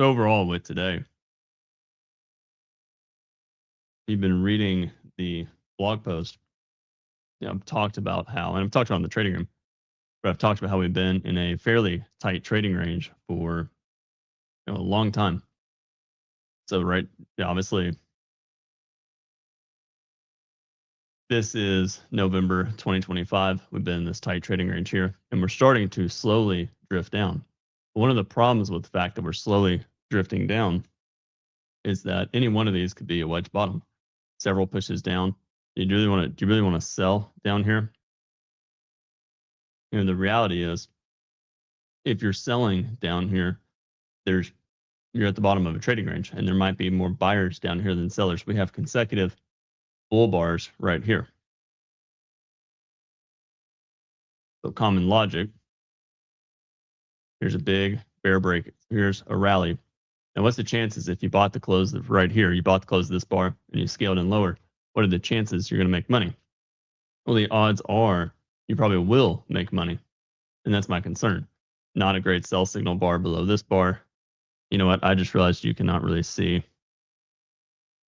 Overall, with today, you've been reading the blog post. I've talked about how, and I've talked about it in the trading room, but I've talked about how we've been in a fairly tight trading range for a long time. So, right, yeah, obviously, this is November 2025. We've been in this tight trading range here, and we're starting to slowly drift down. One of the problems with the fact that we're slowly drifting down is that any one of these could be a wedge bottom. Several pushes down. Do you really want to sell down here? The reality is, if you're selling down here, there's you're at the bottom of a trading range, and there might be more buyers down here than sellers. We have consecutive bull bars right here. So common logic. Here's a big bear break. Here's a rally. And what's the chances if you bought the close right here, you bought the close of this bar and you scaled in lower? What are the chances you're going to make money? Well, the odds are you probably will make money. And that's my concern. Not a great sell signal bar below this bar. You know what? I just realized you cannot really see.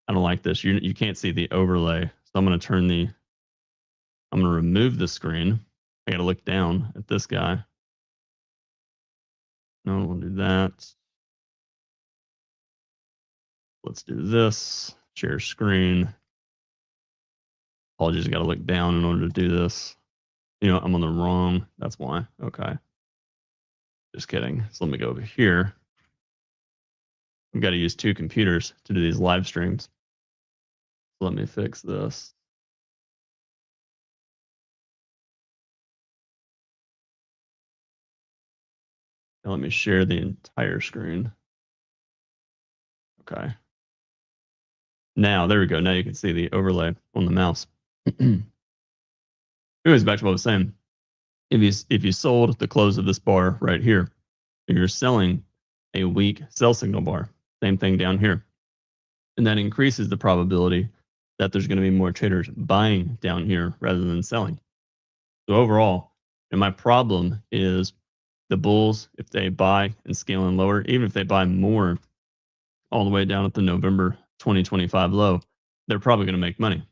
I don't like this. You can't see the overlay. So I'm going to remove the screen. I got to look down at this guy. No, we'll do that. Let's do this. Share screen. Apologies, I got to look down in order to do this. I'm on the wrong. That's why. Okay. Just kidding. So let me go over here. We've got to use two computers to do these live streams. So let me fix this. And let me share the entire screen. Okay. Now, there we go. Now you can see the overlay on the mouse. Anyways, back to what I was saying. If you sold the close of this bar right here, and you're selling a weak sell signal bar, same thing down here. And that increases the probability that there's going to be more traders buying down here rather than selling. So overall, and my problem is the bulls, if they buy and scale in lower, even if they buy more all the way down at the November 2025 low, they're probably going to make money.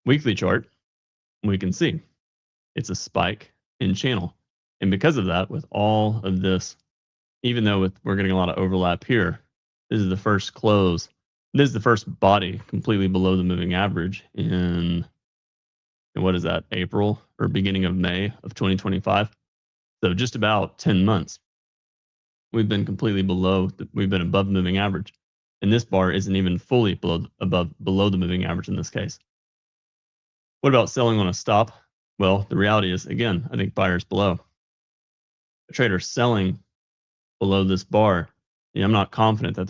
Weekly chart, we can see it's a spike in channel. And because of that, with all of this, even though we're getting a lot of overlap here, this is the first close. This is the first body completely below the moving average in what is that, April or beginning of May of 2025. So just about 10 months, we've been completely we've been above the moving average. And this bar isn't even fully below the moving average in this case. What about selling on a stop? Well, the reality is, again, I think buyers below. A trader selling below this bar, I'm not confident that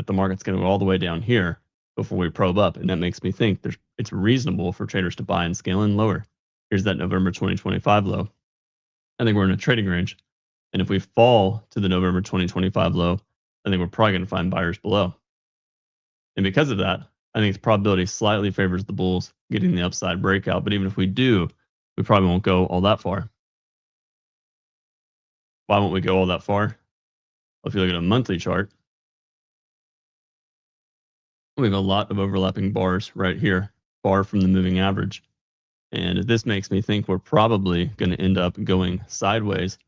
the market's going to go all the way down here before we probe up, and that makes me think it's reasonable for traders to buy and scale in lower. Here's that November 2025 low. I think we're in a trading range, and if we fall to the November 2025 low, I think we're probably going to find buyers below. And because of that, I think the probability slightly favors the bulls getting the upside breakout. But even if we do, we probably won't go all that far. Why won't we go all that far? Well, if you look at a monthly chart, we have a lot of overlapping bars right here, far from the moving average. And this makes me think we're probably going to end up going sideways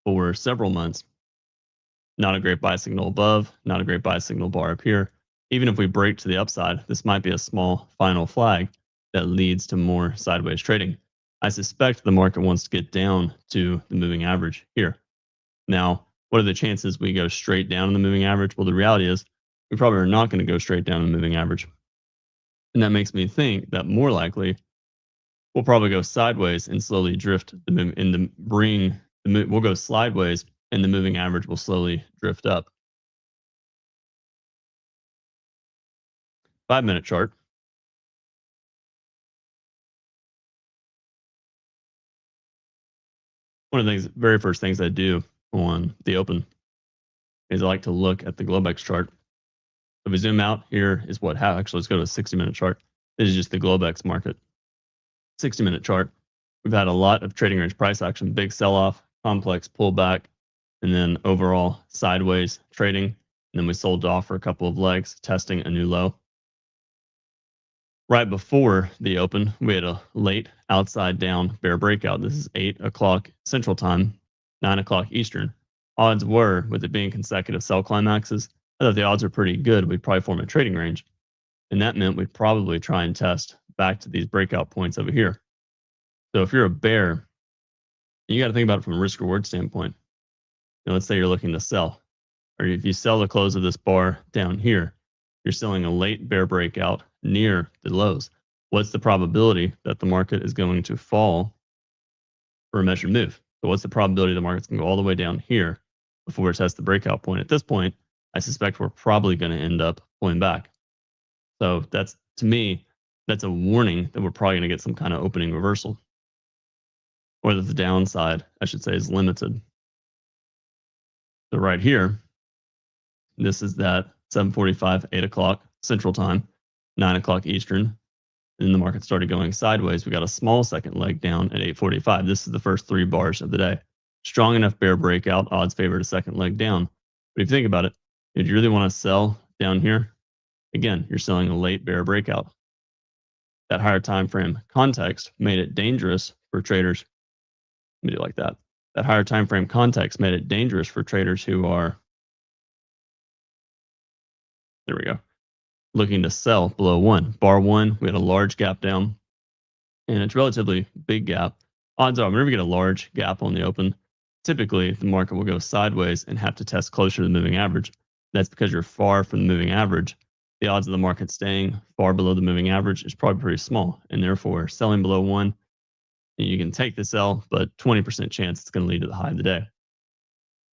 for several months. Not a great buy signal above, not a great buy signal bar up here. Even if we break to the upside, this might be a small final flag that leads to more sideways trading. I suspect the market wants to get down to the moving average here. Now, what are the chances we go straight down in the moving average? Well, the reality is we probably are not going to go straight down in the moving average. And that makes me think that more likely we'll probably go sideways and slowly drift we'll go sideways and the moving average will slowly drift up. 5-minute chart. One of the very first things I do on the open is I like to look at the Globex chart. If we zoom out, here is actually, let's go to a 60-minute chart. This is just the Globex market. 60-minute chart. We've had a lot of trading range price action, big sell-off, complex pullback, and then overall sideways trading. And then we sold off for a couple of legs, testing a new low. Right before the open, we had a late outside down bear breakout. This is 8 o'clock Central Time, 9 o'clock Eastern. Odds were, with it being consecutive sell climaxes, I thought the odds were pretty good. We'd probably form a trading range. And that meant we'd probably try and test back to these breakout points over here. So if you're a bear, you got to think about it from a risk reward standpoint. Let's say you're looking to sell, or if you sell the close of this bar down here, you're selling a late bear breakout near the lows. What's the probability that the market is going to fall for a measured move? So what's the probability the market's going to go all the way down here before it tests the breakout point? At this point, I suspect we're probably going to end up pulling back. So that's, to me, that's a warning that we're probably going to get some kind of opening reversal, or that the downside, I should say, is limited. So right here, this is that 7:45, 8 o'clock Central Time, 9 o'clock Eastern. And then the market started going sideways. We got a small second leg down at 8:45. This is the first 3 bars of the day. Strong enough bear breakout, odds favored a second leg down. But if you think about it, if you really want to sell down here, again, you're selling a late bear breakout. That higher time frame context made it dangerous for traders. Let me do it like that. That higher time frame context made it dangerous for traders who are, there we go, looking to sell below 1. Bar 1, we had a large gap down, and it's relatively big gap. Odds are, whenever you get a large gap on the open, typically the market will go sideways and have to test closer to the moving average. That's because you're far from the moving average. The odds of the market staying far below the moving average is probably pretty small, and therefore selling below 1, you can take the sell, but 20% chance it's going to lead to the high of the day.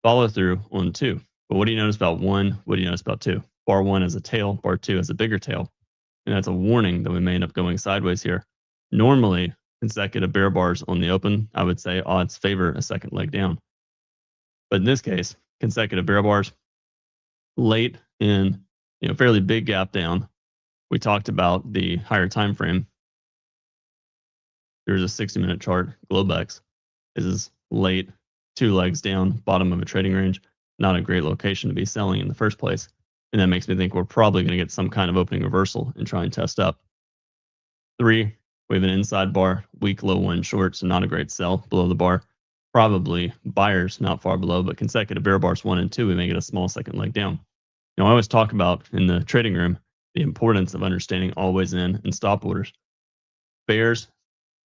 Follow through on 2. But what do you notice about 1? What do you notice about 2? Bar 1 has a tail, bar 2 has a bigger tail. And that's a warning that we may end up going sideways here. Normally, consecutive bear bars on the open, I would say odds favor a second leg down. But in this case, consecutive bear bars, late in, fairly big gap down. We talked about the higher time frame. There's a 60-minute chart, Globex. This is late, 2 legs down, bottom of a trading range. Not a great location to be selling in the first place. And that makes me think we're probably going to get some kind of opening reversal and try and test up. 3, we have an inside bar, weak low 1 short, so not a great sell below the bar. Probably buyers not far below, but consecutive bear bars 1 and 2, we may get a small second leg down. I always talk about in the trading room the importance of understanding always in and stop orders. Bears,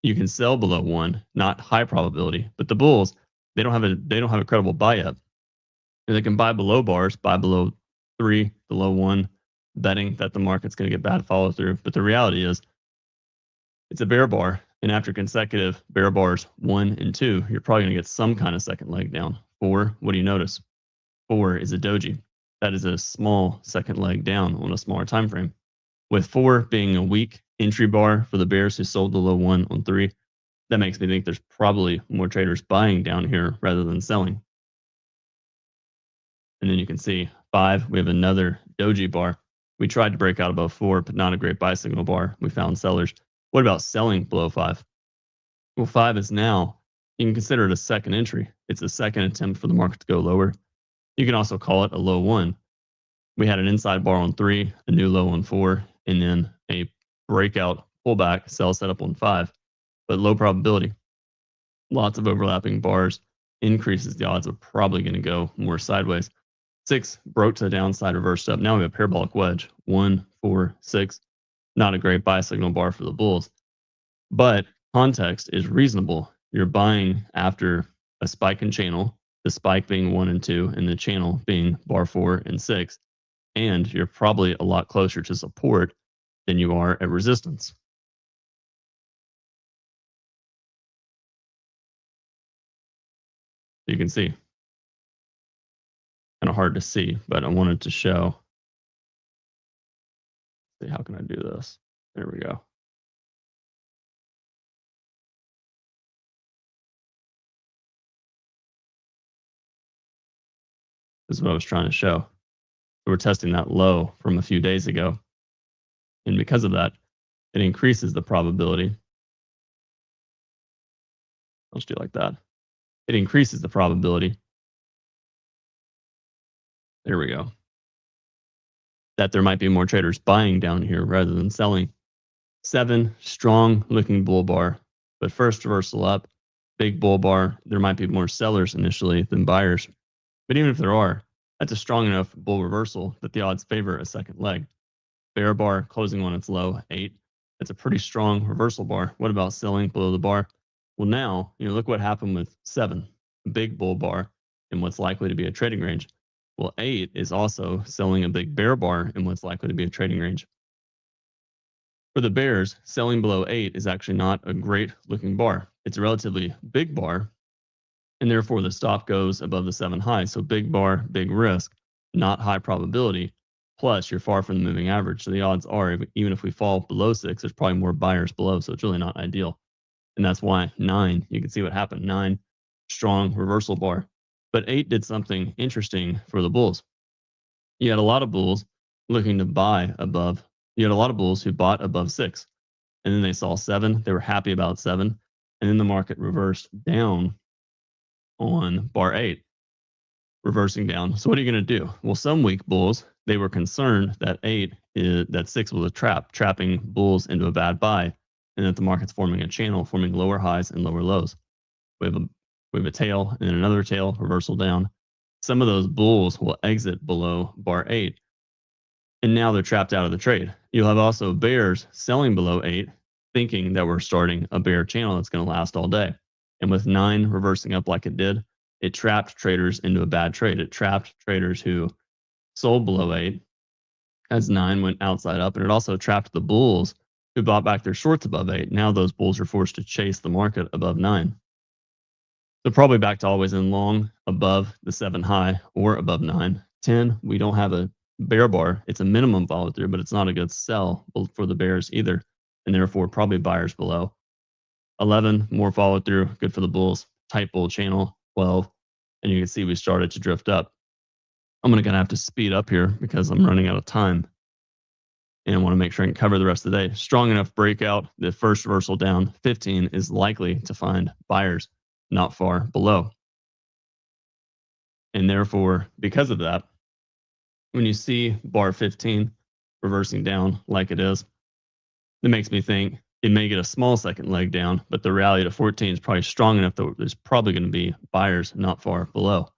you can sell below 1, not high probability, but the bulls, they don't have a credible buy up. And they can buy below bars, buy below 3, below 1, betting that the market's going to get bad follow through. But the reality is, it's a bear bar, and after consecutive bear bars 1 and 2, you're probably going to get some kind of second leg down. 4, what do you notice? 4 is a doji. That is a small second leg down on a smaller time frame. With 4 being a weak entry bar for the bears who sold the low 1 on 3, that makes me think there's probably more traders buying down here rather than selling. And then you can see 5, we have another doji bar. We tried to break out above 4, but not a great buy signal bar. We found sellers. What about selling below 5? Well, 5 is now, you can consider it a second entry. It's a second attempt for the market to go lower. You can also call it a low 1. We had an inside bar on 3, a new low on 4, and then a breakout pullback sell setup on 5, but low probability. Lots of overlapping bars increases the odds of probably going to go more sideways. 6 broke to the downside, reversed up. Now we have a parabolic wedge. 1, 4, 6. Not a great buy signal bar for the bulls, but context is reasonable. You're buying after a spike in channel, the spike being 1 and 2, and the channel being bar 4 and 6. And you're probably a lot closer to support than you are at resistance. You can see, kind of hard to see, but I wanted to show. See, how can I do this? There we go. This is what I was trying to show. So we're testing that low from a few days ago. And because of that, it increases the probability. Let's do it like that. It increases the probability There we go. That there might be more traders buying down here rather than selling. 7, strong looking bull bar, but first reversal up, big bull bar. There might be more sellers initially than buyers. But even if there are, that's a strong enough bull reversal that the odds favor a second leg. Bear bar closing on its low, 8. That's a pretty strong reversal bar. What about selling below the bar? Well, now, look what happened with 7, big bull bar in what's likely to be a trading range. Well, 8 is also selling a big bear bar in what's likely to be a trading range. For the bears, selling below 8 is actually not a great looking bar. It's a relatively big bar, and therefore the stop goes above the 7 high. So big bar, big risk, not high probability. Plus, you're far from the moving average. So the odds are, even if we fall below 6, there's probably more buyers below. So it's really not ideal. And that's why 9, you can see what happened. 9, strong reversal bar. But 8 did something interesting for the bulls. You had a lot of bulls looking to buy above. You had a lot of bulls who bought above 6. And then they saw 7. They were happy about 7. And then the market reversed down on bar 8, reversing down. So what are you going to do? Well, some weak bulls, they were concerned that 6 was a trap, trapping bulls into a bad buy, and that the market's forming a channel, forming lower highs and lower lows. We have a tail and then another tail, reversal down. Some of those bulls will exit below bar 8, and now they're trapped out of the trade. You'll have also bears selling below 8, thinking that we're starting a bear channel that's going to last all day. And with 9 reversing up like it did, it trapped traders into a bad trade. It trapped traders who sold below 8 as 9 went outside up, and it also trapped the bulls who bought back their shorts above 8. Now those bulls are forced to chase the market above 9. So probably back to always in long above the 7 high or above 9. 10, we don't have a bear bar. It's a minimum follow through, but it's not a good sell for the bears either, and therefore probably buyers below. 11, more follow through, good for the bulls. Tight bull channel. 12, and you can see we started to drift up. I'm going to have to speed up here because I'm running out of time, and I want to make sure I can cover the rest of the day. Strong enough breakout. The first reversal down, 15, is likely to find buyers not far below. And therefore, because of that, when you see bar 15 reversing down like it is, it makes me think it may get a small second leg down, but the rally to 14 is probably strong enough that there's probably going to be buyers not far below.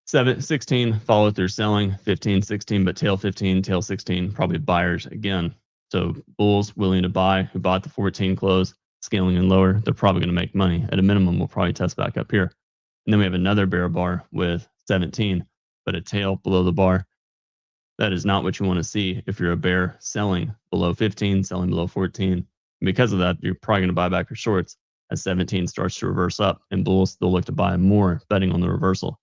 16, follow through selling. 15, 16, but tail 15, tail 16, probably buyers again. So bulls willing to buy who bought the 14 close, scaling in lower, they're probably going to make money. At a minimum, we'll probably test back up here. And then we have another bear bar with 17, but a tail below the bar. That is not what you want to see if you're a bear selling below 15, selling below 14. And because of that, you're probably going to buy back your shorts as 17 starts to reverse up, and bulls, they'll look to buy more, betting on the reversal.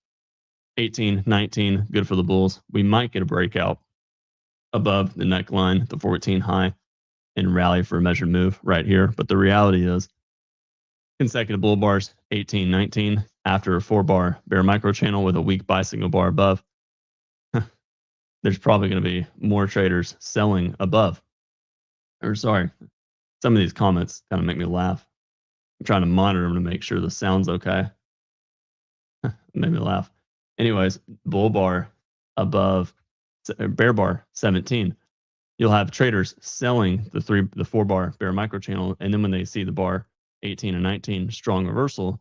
18, 19, good for the bulls. We might get a breakout above the neckline, the 14 high, and rally for a measured move right here. But the reality is consecutive bull bars, 18, 19, after a 4-bar bear micro channel with a weak buy signal bar above, there's probably going to be more traders selling above. Or sorry, some of these comments kind of make me laugh. I'm trying to monitor them to make sure the sound's okay. Made me laugh. Anyways, bull bar above, bear bar 17. You'll have traders selling the 4-bar bear micro channel, and then when they see the bar 18 and 19 strong reversal,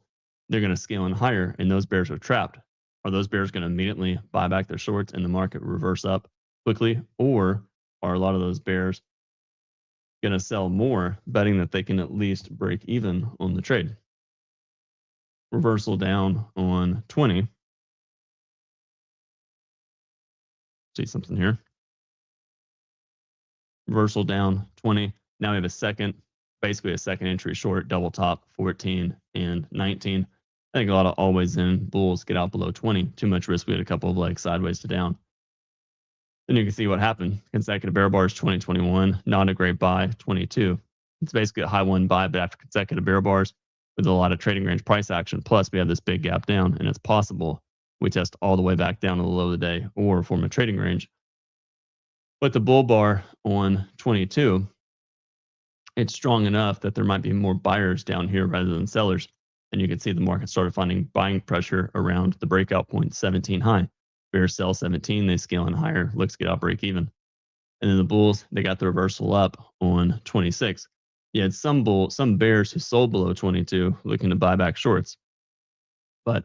they're going to scale in higher, and those bears are trapped. Are those bears going to immediately buy back their shorts and the market reverse up quickly, or are a lot of those bears going to sell more, betting that they can at least break even on the trade? Reversal down on 20. See something here. Reversal down 20. Now we have basically a second entry short, double top 14 and 19. I think a lot of always in bulls get out below 20. Too much risk. We had a couple of legs sideways to down. Then you can see what happened. Consecutive bear bars 2021, not a great buy 22. It's basically a high one buy, but after consecutive bear bars with a lot of trading range price action, plus we have this big gap down, and it's possible we test all the way back down to the low of the day or form a trading range. But the bull bar on 22, it's strong enough that there might be more buyers down here rather than sellers. And you can see the market started finding buying pressure around the breakout point 17 high. Bears sell 17, they scale in higher, looks good, I'll break even. And then the bulls, they got the reversal up on 26. You had some bears who sold below 22 looking to buy back shorts. But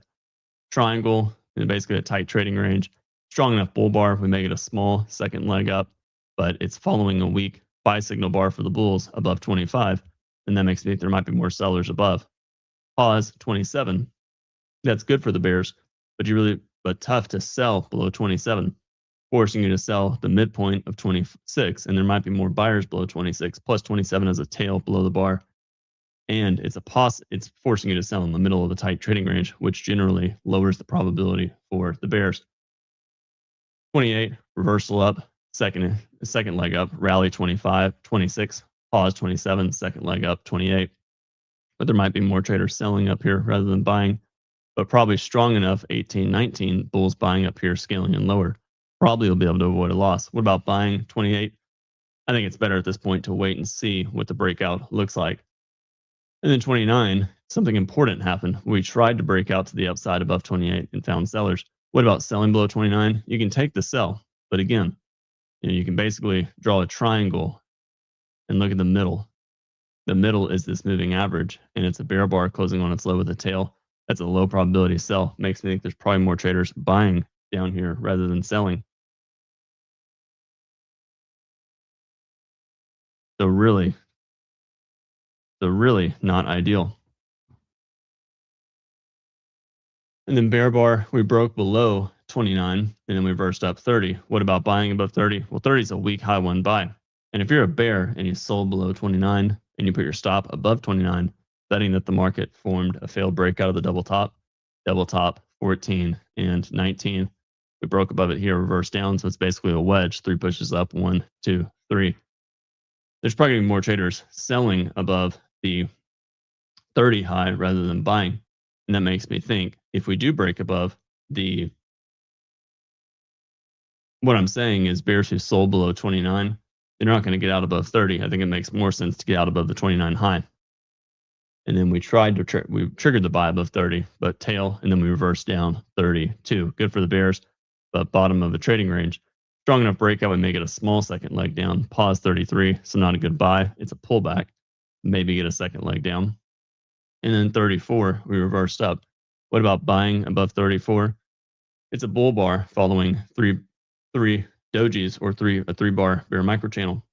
triangle, and basically a tight trading range, strong enough bull bar, we make it a small second leg up, but it's following a weak buy signal bar for the bulls above 25. And that makes me think there might be more sellers above. Pause 27. That's good for the bears, but tough to sell below 27, forcing you to sell the midpoint of 26. And there might be more buyers below 26, plus 27 as a tail below the bar. And it's forcing you to sell in the middle of the tight trading range, which generally lowers the probability for the bears. 28, reversal up, second leg up, rally 25, 26, pause 27, second leg up 28. But there might be more traders selling up here rather than buying, but probably strong enough 18, 19, bulls buying up here, scaling in lower. Probably will be able to avoid a loss. What about buying 28? I think it's better at this point to wait and see what the breakout looks like. And then 29, something important happened. We tried to break out to the upside above 28 and found sellers. What about selling below 29? You can take the sell, but again, you can basically draw a triangle and look at the middle. The middle is this moving average, and it's a bear bar closing on its low with a tail. That's a low probability sell. Makes me think there's probably more traders buying down here rather than selling. So really not ideal. And then bear bar, we broke below 29, and then we reversed up 30. What about buying above 30? Well, 30 is a weak high one buy. And if you're a bear and you sold below 29 and you put your stop above 29, betting that the market formed a failed breakout of the double top, 14 and 19. We broke above it here, reversed down. So it's basically a wedge, 3 pushes up, 1, 2, 3. There's probably going to be more traders selling above the 30 high rather than buying. And that makes me think if we do break above what I'm saying is bears who sold below 29, they're not going to get out above 30. I think it makes more sense to get out above the 29 high. And then we we triggered the buy above 30, but tail, and then we reversed down 32. Good for the bears, but bottom of the trading range. Strong enough breakout, we make it a small second leg down, pause 33, so not a good buy. It's a pullback, maybe get a second leg down. And then 34, we reversed up. What about buying above 34? It's a bull bar following three dojis or a 3-bar bear micro channel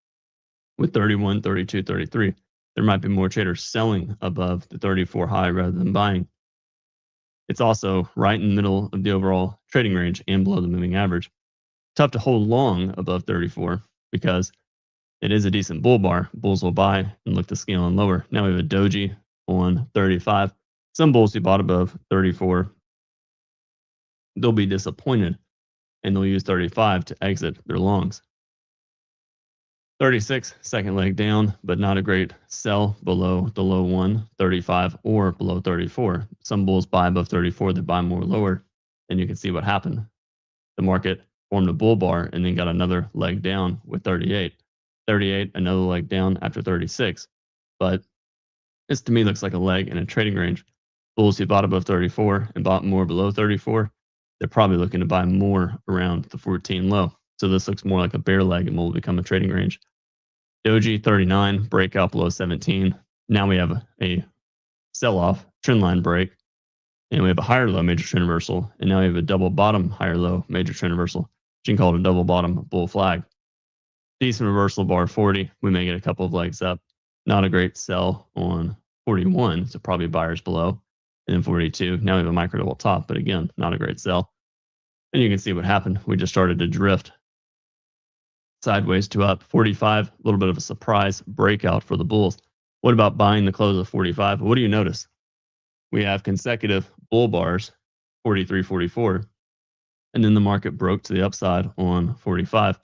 with 31, 32, 33. There might be more traders selling above the 34 high rather than buying. It's also right in the middle of the overall trading range and below the moving average. Tough to hold long above 34 because it is a decent bull bar. Bulls will buy and look to scale on lower. Now we have a doji on 35. Some bulls who bought above 34, they'll be disappointed and they'll use 35 to exit their longs. 36, second leg down, but not a great sell below the low one, 35 or below 34. Some bulls buy above 34, they buy more lower, and you can see what happened. The market formed a bull bar and then got another leg down with 38. 38, another leg down after 36. But this to me looks like a leg in a trading range. Bulls who bought above 34 and bought more below 34, they're probably looking to buy more around the 14 low. So this looks more like a bear leg and will become a trading range. Doji 39, breakout below 17. Now we have a sell-off, trend line break, and we have a higher low major trend reversal, and now we have a double bottom higher low major trend reversal. You can call it a double bottom bull flag. Decent reversal bar 40. We may get a couple of legs up. Not a great sell on 41, so probably buyers below. And then 42. Now we have a micro double top, but again, not a great sell. And you can see what happened. We just started to drift sideways to up. 45, a little bit of a surprise breakout for the bulls. What about buying the close of 45? What do you notice? We have consecutive bull bars, 43, 44, and then the market broke to the upside on 45.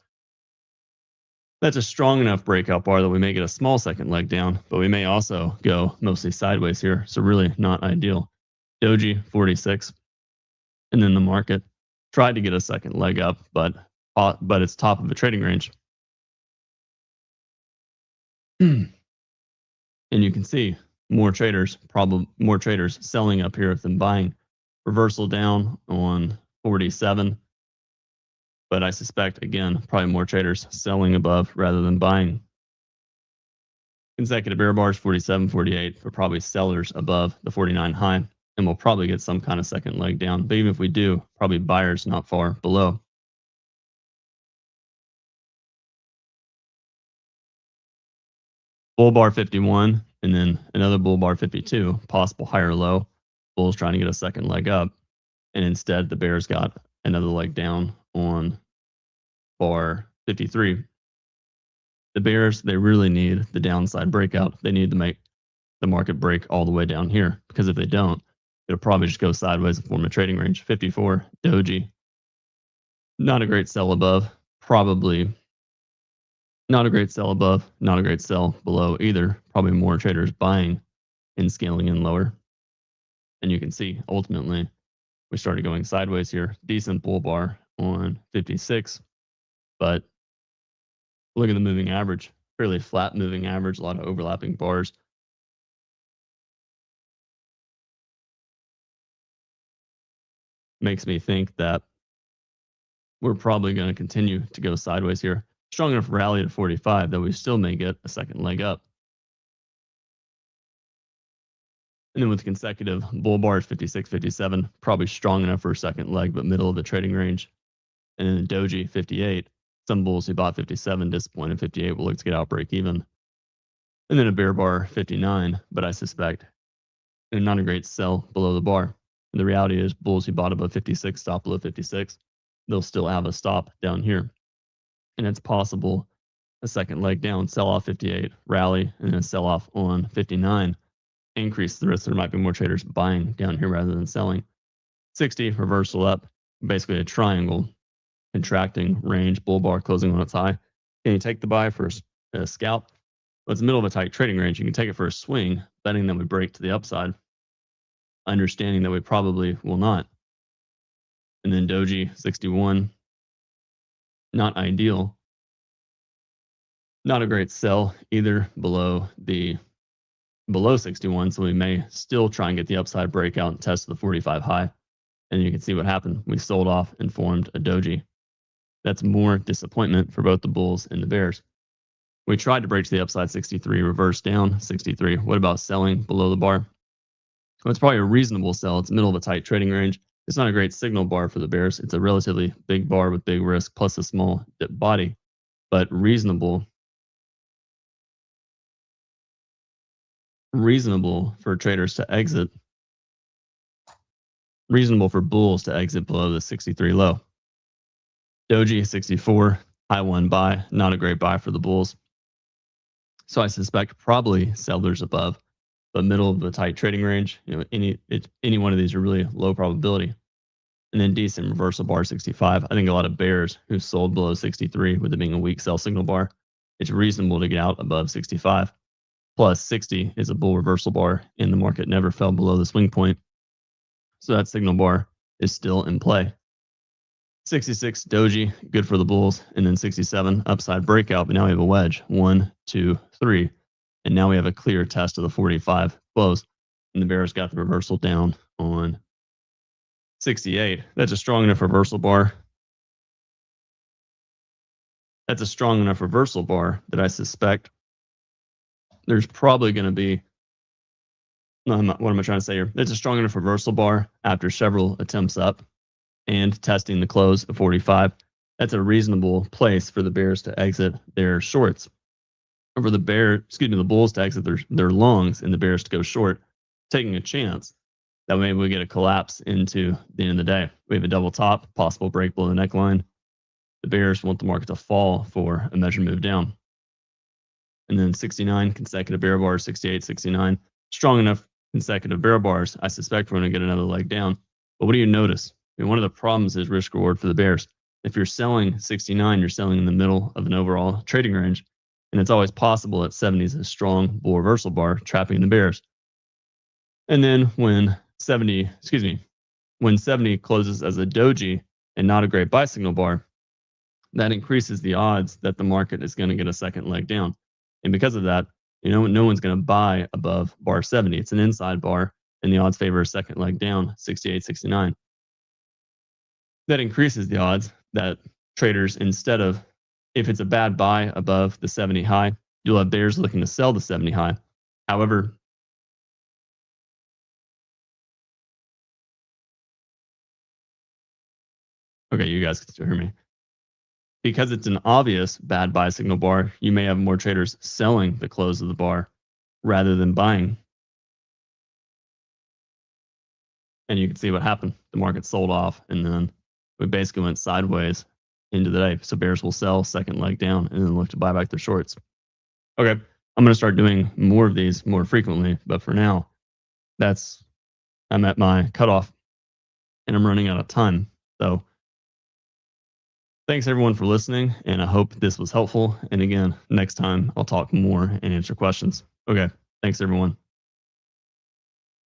That's a strong enough breakout bar that we may get a small second leg down, but we may also go mostly sideways here. So really not ideal. Doji 46, and then the market tried to get a second leg up, but it's top of the trading range. And you can see more traders selling up here than buying. Reversal down on 47. But I suspect, again, probably more traders selling above rather than buying. Consecutive bear bars, 47, 48, but probably sellers above the 49 high. And we'll probably get some kind of second leg down. But even if we do, probably buyers not far below. Bull bar 51, and then another bull bar 52, possible higher low. Bull's trying to get a second leg up. And instead, the bears got another leg down on bar 53. The bears, they really need the downside breakout. They need to make the market break all the way down here, because if they don't, it'll probably just go sideways and form a trading range. 54, doji. Not a great sell above. Probably not a great sell above, not a great sell below either. Probably more traders buying and scaling in lower. And you can see, ultimately, we started going sideways here. Decent bull bar on 56, but look at the moving average. Fairly flat moving average, a lot of overlapping bars. Makes me think that we're probably going to continue to go sideways here. Strong enough rally to 45 that we still may get a second leg up. And then with consecutive bull bars, 56, 57, probably strong enough for a second leg, but middle of the trading range. And then the doji, 58. Some bulls who bought 57, disappointed 58, will look to get out break even. And then a bear bar, 59, but I suspect not a great sell below the bar. And the reality is bulls who bought above 56, stop below 56, they'll still have a stop down here. And it's possible a second leg down, sell off 58, rally, and then sell off on 59. Increase the risk. There might be more traders buying down here rather than selling. 60, reversal up, basically a triangle, contracting range, bull bar closing on its high. Can you take the buy for a scalp? Well, it's the middle of a tight trading range. You can take it for a swing, betting that we break to the upside, understanding that we probably will not. And then doji, 61, not ideal. Not a great sell either below 61, so we may still try and get the upside breakout and test the 45 high. And you can see what happened. We sold off and formed a doji. That's more disappointment for both the bulls and the bears. We tried to break to the upside, 63, reverse down, 63. What about selling below the bar? Well, it's probably a reasonable sell. It's middle of a tight trading range. It's not a great signal bar for the bears. It's a relatively big bar with big risk plus a small dip body, but reasonable for traders to exit, reasonable for bulls to exit below the 63 low. Doji, 64, high one buy, not a great buy for the bulls. So I suspect probably sellers above, but middle of the tight trading range. Any one of these are really low probability. And then decent reversal bar, 65. I think a lot of bears who sold below 63, with it being a weak sell signal bar, it's reasonable to get out above 65. Plus 60 is a bull reversal bar, and the market never fell below the swing point. So that signal bar is still in play. 66 doji, good for the bulls. And then 67 upside breakout, but now we have a wedge. 1, 2, 3. And now we have a clear test of the 45 close. And the bears got the reversal down on 68. That's a strong enough reversal bar. That's a strong enough reversal bar that I suspect there's probably going to be, what am I trying to say here? It's a strong enough reversal bar after several attempts up and testing the close of 45. That's a reasonable place for the bears to exit their shorts. Or for the bulls to exit their longs and the bears to go short, taking a chance that maybe we get a collapse into the end of the day. We have a double top, possible break below the neckline. The bears want the market to fall for a measured move down. And then 69 consecutive bear bars, 68, 69. Strong enough consecutive bear bars. I suspect we're going to get another leg down. But what do you notice? One of the problems is risk reward for the bears. If you're selling 69, you're selling in the middle of an overall trading range. And it's always possible that 70 is a strong bull reversal bar trapping the bears. And then when 70 closes as a doji and not a great buy signal bar, that increases the odds that the market is going to get a second leg down. And because of that, no one's going to buy above bar 70. It's an inside bar, and the odds favor a second leg down, 68, 69. That increases the odds that traders, instead of, if it's a bad buy above the 70 high, you'll have bears looking to sell the 70 high. However, okay, you guys can still hear me. Because it's an obvious bad buy signal bar, you may have more traders selling the close of the bar rather than buying. And you can see what happened. The market sold off, and then we basically went sideways into the day. So bears will sell second leg down and then look to buy back their shorts. Okay, I'm going to start doing more of these more frequently, but for now, I'm at my cutoff and I'm running out of time. So thanks everyone for listening, and I hope this was helpful. And again, next time I'll talk more and answer questions. Okay, thanks everyone.